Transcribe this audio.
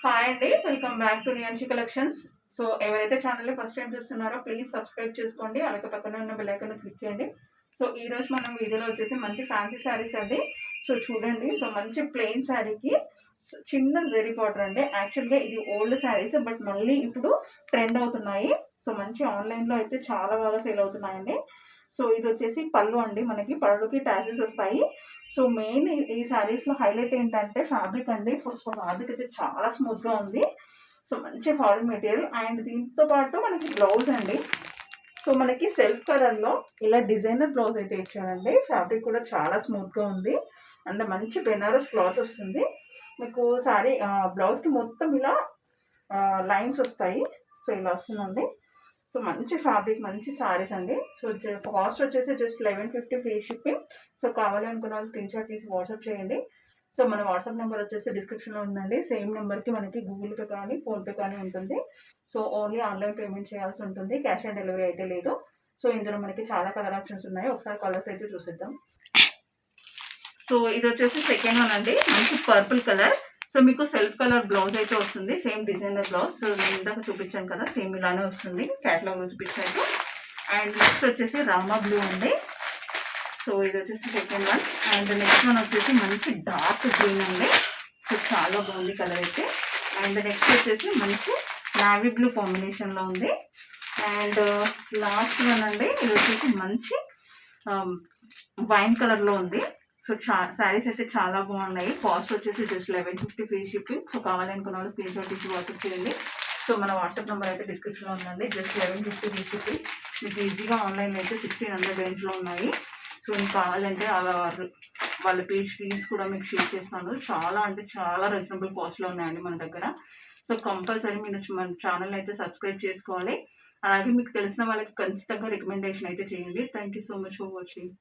Hi అండి, welcome back to Niyanshi collections. So ఎవరైతే ఛానల్ని ఫస్ట్ టైం చూస్తున్నారో ప్లీజ్ సబ్స్క్రైబ్ చేసుకోండి, అలాగే పక్కన ఉన్న బెల్ ఐకాన్ క్లిక్ చేయండి. సో ఈ రోజు మనం వీడియోలో వచ్చేసి మంచి ఫ్యాన్సీ శారీస్ అండి. సో చూడండి, సో మంచి ప్లెయిన్ శారీకి చిన్న జెరీ బార్డర్ అండి. యాక్చువల్గా ఇది ఓల్డ్ శారీస్, బట్ మళ్ళీ ఇప్పుడు ట్రెండ్ అవుతున్నాయి. సో మంచి ఆన్లైన్లో అయితే చాలా బాగా సేల్ అవుతున్నాయండి. సో ఇది వచ్చేసి పళ్ళు అండి, మనకి పళ్ళుకి ట్యాజెస్ వస్తాయి. సో మెయిన్ ఈ శారీస్లో హైలైట్ ఏంటంటే ఫ్యాబ్రిక్ అండి. సో ఫ్యాబ్రిక్ అయితే చాలా స్మూత్గా ఉంది. సో మంచి ఫాలిన్ మెటీరియల్, అండ్ దీంతో పాటు మనకి బ్లౌజ్ అండి. సో మనకి సెల్ఫ్ కలర్లో ఇలా డిజైనర్ బ్లౌజ్ అయితే ఇచ్చారండి. ఫ్యాబ్రిక్ కూడా చాలా స్మూత్గా ఉంది, అండ్ మంచి బెనారస్ క్లాత్ వస్తుంది మీకు. శారీ బ్లౌజ్కి మొత్తం ఇలా లైన్స్ వస్తాయి. సో ఇలా వస్తుందండి. సో మంచి ఫ్యాబ్రిక్, మంచి శారీస్ అండి. సో కాస్ట్ వచ్చేసి జస్ట్ 1150 ఫ్రీ షిప్పింగ్. సో కావాలి అనుకున్న వాళ్ళు స్క్రీన్ షాట్ తీసి వాట్సాప్ చేయండి. సో మన వాట్సాప్ నెంబర్ వచ్చేసి డిస్క్రిప్షన్లో ఉందండి. సేమ్ నెంబర్కి మనకి గూగుల్ పే కానీ ఫోన్పే కానీ ఉంటుంది. సో ఓన్లీ ఆన్లైన్ పేమెంట్ చేయాల్సి ఉంటుంది, క్యాష్ ఆన్ డెలివరీ అయితే లేదు. సో ఇందులో మనకి చాలా కలర్ ఆప్షన్స్ ఉన్నాయి, ఒకసారి కలర్స్ అయితే చూసిద్దాం. సో ఇది వచ్చేసి సెకండ్ వన్ అండి, మంచి పర్పుల్ కలర్. సో మీకు సెల్ఫ్ కలర్ బ్లౌజ్ అయితే వస్తుంది, సేమ్ డిజైనర్ బ్లౌజ్. సో నేను ఇందాక చూపించాను కదా, సేమ్ ఇలానే వస్తుంది క్యాటలాగ్ చూపించాను. అండ్ నెక్స్ట్ వచ్చేసి రామా బ్లూ అండి. సో ఇది వచ్చేసి second one. And next one వచ్చేసి మంచి డార్క్ గ్రీన్ అండి. సో చాలా బాగుంది కలర్ అయితే. అండ్ నెక్స్ట్ వచ్చేసి మంచి నావీ బ్లూ కాంబినేషన్లో ఉంది. అండ్ లాస్ట్ వన్ అండి, ఇది వచ్చేసి మంచి వైన్ కలర్లో ఉంది. సో శారీస్ అయితే చాలా బాగున్నాయి. కాస్ట్ వచ్చేసి జస్ట్ 1150 ఫ్రీ షిప్పింగ్. సో కావాలనుకున్న వాళ్ళు స్క్రీన్ షాట్ తీసి వాట్సాప్ చేయండి. సో మన వాట్సాప్ నెంబర్ అయితే డిస్క్రిప్షన్లో ఉందండి. Just 1150 free shipping. మీకు ఈజీగా ఆన్లైన్లో అయితే 1600 రేంజ్లో ఉన్నాయి. సో మీకు కావాలంటే వాళ్ళ పేజ్ స్క్రీన్స్ కూడా మీకు షేర్ చేస్తాను. చాలా అంటే చాలా రీజనబుల్ కాస్ట్లో ఉన్నాయండి మన దగ్గర. సో కంపల్సరీ మీరు మన ఛానల్ అయితే సబ్స్క్రైబ్ చేసుకోవాలి. అలాగే మీకు తెలిసిన వాళ్ళకి ఖచ్చితంగా రికమెండేషన్ అయితే చేయండి. Thank you so much for watching.